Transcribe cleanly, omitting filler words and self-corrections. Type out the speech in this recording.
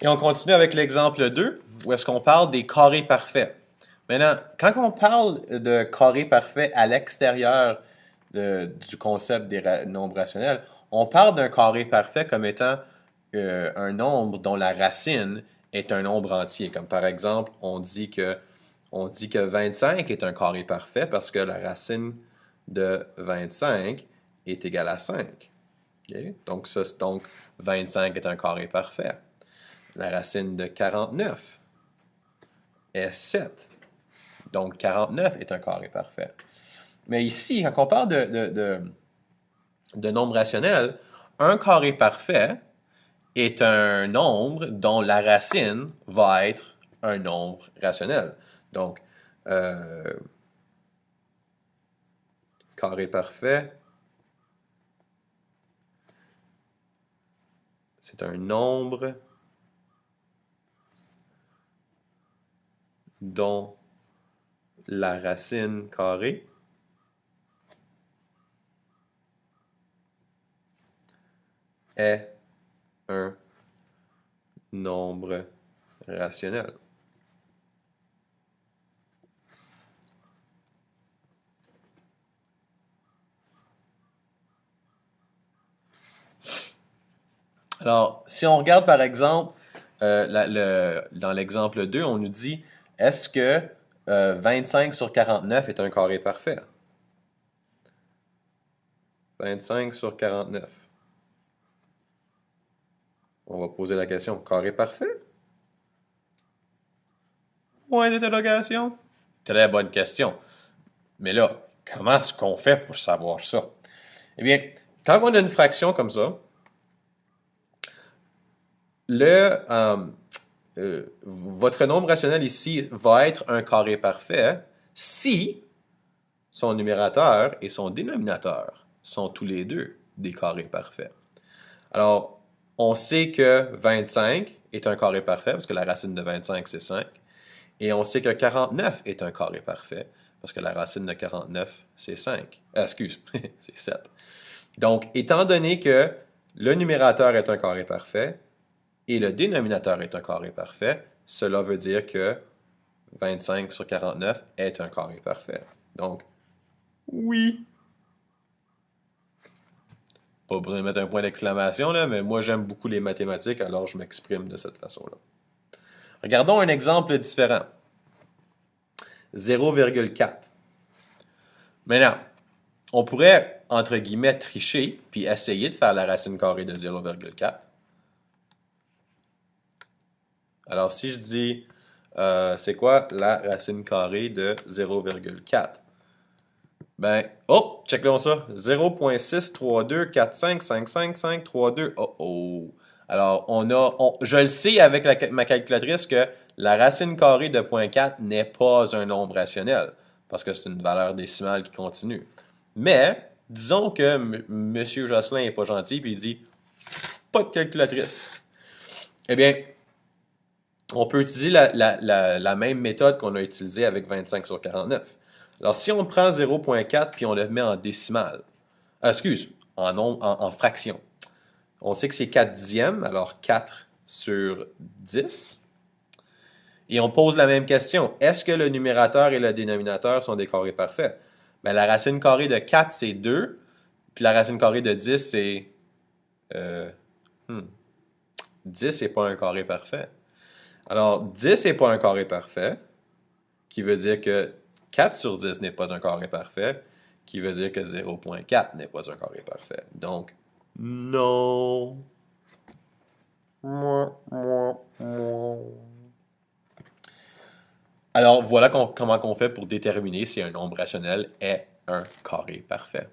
Et on continue avec l'exemple 2, où est-ce qu'on parle des carrés parfaits. Maintenant, quand on parle de carrés parfaits à l'extérieur du concept des nombres rationnels, on parle d'un carré parfait comme étant un nombre dont la racine est un nombre entier. Comme par exemple, on dit que 25 est un carré parfait parce que la racine de 25 est égale à 5. Okay? Donc 25 est un carré parfait. La racine de 49 est 7. Donc 49 est un carré parfait. Mais ici, quand on parle de nombres rationnels, un carré parfait est un nombre dont la racine va être un nombre rationnel. Donc, carré parfait, c'est un nombre dont la racine carrée est un nombre rationnel. Alors, si on regarde par exemple, dans l'exemple 2, on nous dit, est-ce que 25 sur 49 est un carré parfait? 25 sur 49. On va poser la question, carré parfait? Point d'interrogation. Très bonne question. Mais là, comment est-ce qu'on fait pour savoir ça? Eh bien, quand on a une fraction comme ça, votre nombre rationnel ici va être un carré parfait si son numérateur et son dénominateur sont tous les deux des carrés parfaits. Alors, on sait que 25 est un carré parfait parce que la racine de 25, c'est 5. Et on sait que 49 est un carré parfait parce que la racine de 49, c'est 5. Excuse, c'est 7. Donc, étant donné que le numérateur est un carré parfait et le dénominateur est un carré parfait, cela veut dire que 25 sur 49 est un carré parfait. Donc, oui. Pas besoin de mettre un point d'exclamation, là, mais moi j'aime beaucoup les mathématiques, alors je m'exprime de cette façon-là. Regardons un exemple différent. 0,4. Maintenant, on pourrait, entre guillemets, tricher, puis essayer de faire la racine carrée de 0,4. Alors, si je dis, c'est quoi la racine carrée de 0,4? Ben, oh, check-le ça. 0.632455552. Oh oh. Alors, je le sais avec ma calculatrice que la racine carrée de 0.4 n'est pas un nombre rationnel, parce que c'est une valeur décimale qui continue. Mais, disons que M. Jocelyn n'est pas gentil, puis il dit, pas de calculatrice. Eh bien, on peut utiliser la même méthode qu'on a utilisée avec 25 sur 49. Alors, si on prend 0.4 puis on le met en décimale, en fraction, on sait que c'est 4 dixièmes, alors 4 sur 10. Et on pose la même question. Est-ce que le numérateur et le dénominateur sont des carrés parfaits? Ben, la racine carrée de 4, c'est 2, puis la racine carrée de 10, c'est... Euh, 10 n'est pas un carré parfait. Alors, 10 n'est pas un carré parfait, qui veut dire que 4 sur 10 n'est pas un carré parfait, qui veut dire que 0.4 n'est pas un carré parfait. Donc, non. Alors, voilà comment on fait pour déterminer si un nombre rationnel est un carré parfait.